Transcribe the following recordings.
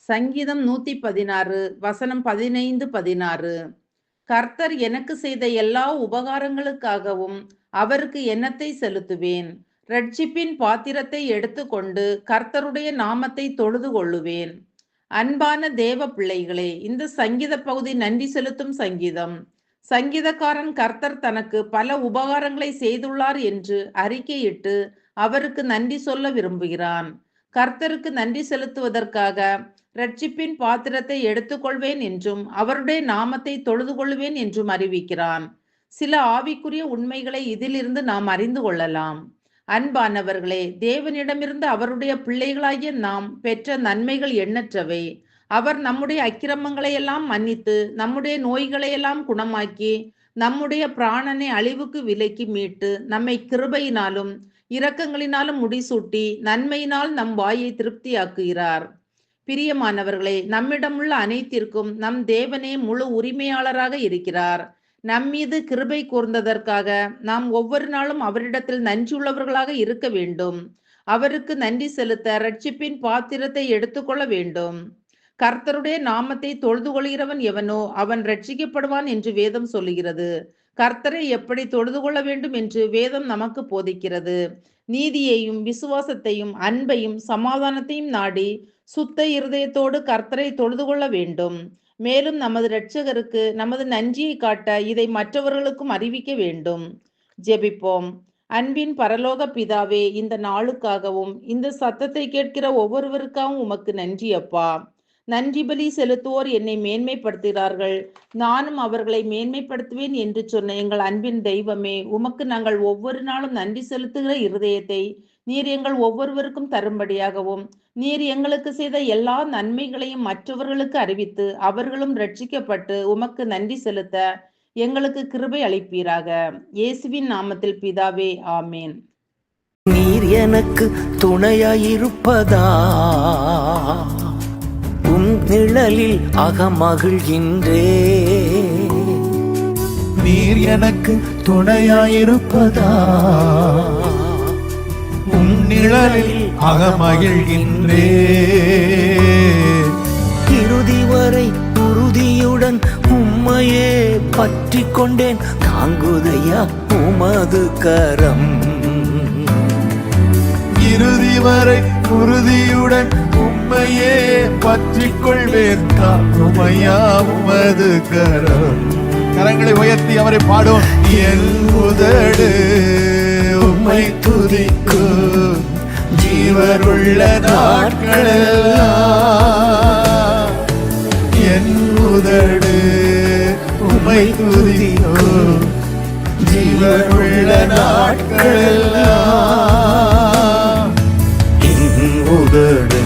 சங்கீதம் 116 வசனம் 15-16. கர்த்தர் எனக்கு செய்த எல்லா உபகாரங்களுக்காகவும் அவருக்கு எண்ணத்தை செலுத்துவேன். இரட்சிப்பின் பாத்திரத்தை எடுத்துக்கொண்டு கர்த்தருடைய நாமத்தை தொழுது கொள்ளுவேன். அன்பான தேவ பிள்ளைகளே, இந்த சங்கீத பகுதி நன்றி செலுத்தும் சங்கீதம். சங்கீதக்காரன் கர்த்தர் தனக்கு பல உபகாரங்களை செய்துள்ளார் என்று அறிக்கையிட்டு அவருக்கு நன்றி சொல்ல விரும்புகிறான். கர்த்தருக்கு நன்றி செலுத்துவதற்காக இரட்சிப்பின் பாத்திரத்தை எடுத்துக்கொள்வேன் என்றும் அவருடைய நாமத்தை தொழுது கொள்வேன் என்றும் அறிவிக்கிறான். சில ஆவிக்குரிய உண்மைகளை இதிலிருந்து நாம் அறிந்து கொள்ளலாம். அன்பானவர்களே, தேவனிடமிருந்து அவருடைய பிள்ளைகளாகிய நாம் பெற்ற நன்மைகள் எண்ணற்றவை. அவர் நம்முடைய அக்கிரமங்களை எல்லாம் மன்னித்து நம்முடைய நோய்களை எல்லாம் குணமாக்கி நம்முடைய பிராணனை அழிவுக்கு விலக்கி மீட்டு நம்மை கிருபையினாலும் இரக்கங்களினாலும் முடிசூட்டி நன்மையினால் நம் வாயை திருப்தியாக்குகிறார். பிரியமானவர்களே, நம்மிடமுள்ள அனைத்திற்கும் நம் தேவனே முழு உரிமையாளராக இருக்கிறார். நம்மீது கிருபை கூர்ந்ததற்காக நாம் ஒவ்வொரு நாளும் அவரிடத்தில் நன்றியுள்ளவர்களாக இருக்க வேண்டும். அவருக்கு நன்றி செலுத்த இரட்சிப்பின் பாத்திரத்தை எடுத்துக்கொள்ள வேண்டும். கர்த்தருடைய நாமத்தை தொழுது கொள்கிறவன் எவனோ அவன் ரட்சிக்கப்படுவான் என்று வேதம் சொல்லுகிறது. கர்த்தரை எப்படி தொழுது கொள்ள வேண்டும் என்று வேதம் நமக்கு போதிக்கிறது. நீதியையும் விசுவாசத்தையும் அன்பையும் சமாதானத்தையும் நாடி சுத்த இருதயத்தோடு கர்த்தரை தொழுது கொள்ள வேண்டும். மேலும் நமது இரட்சகருக்கு நமது நன்றியை காட்ட இதை மற்றவர்களுக்கும் அறிவிக்க வேண்டும். ஜெபிப்போம். அன்பின் பரலோக பிதாவே, இந்த நாளுக்காகவும் இந்த சத்தத்தை கேட்கிற ஒவ்வொருவருக்காகவும் உமக்கு நன்றி அப்பா. நன்றி பலி செலுத்துவோர் என்னை மேன்மைப்படுத்துகிறார்கள், நானும் அவர்களை மேன்மைப்படுத்துவேன் என்று சொன்ன எங்கள் அன்பின் தெய்வமே, உமக்கு நாங்கள் ஒவ்வொரு நாளும் நன்றி செலுத்துகிற இருதயத்தை நீர் எங்கள் ஒவ்வொருவருக்கும் தரும்படியாகவும் நீர் எங்களுக்கு செய்த எல்லா நன்மைகளையும் மற்றவர்களுக்கு அறிவித்து அவர்களும் ரட்சிக்கப்பட்டு உமக்கு நன்றி செலுத்த எங்களுக்கு கிருபை அளிப்பீராக. இயேசுவின் நாமத்தில் பிதாவே, ஆமேன். நீர் எனக்கு துணையாயிருப்பதா, உம் நிழலில் அகமகிழ்கின்றே. நீர் எனக்கு துணையாயிருப்பதா, உம் நிழலில் அகமகிழ்கின்றே. இறுதி வரை உறுதியுடன் உம்மையே பற்றி கொண்டேன், தாங்குதையா உமது கரம். இறுதி வரை உறுதியுடன் உம்மையே பற்றிக் கொள்வேன், தாங்குமையா உமது கரம். கரங்களை உயர்த்தி அவரை பாடும். என் உதடு உம்மை துதிக்கும், ஜீவனுள்ள நாட்களெல்லாம் என் உதடு உம்மை துதிக்கும், ஜீவனுள்ள நாட்களெல்லாம் என் உதடு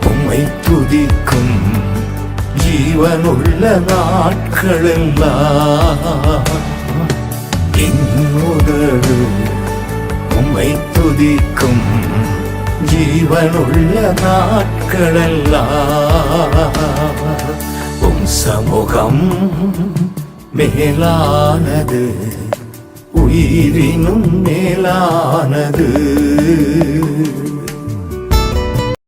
உம்மை துதிக்கும், ஜீவனுள்ள நாட்களெல்லாம் என் உதடு உம்மை துதிக்கும், ஜீவனுள்ள நாட்களெல்லாம். உம் சமூகம் மேலானது, உயிரினும் மேலானது.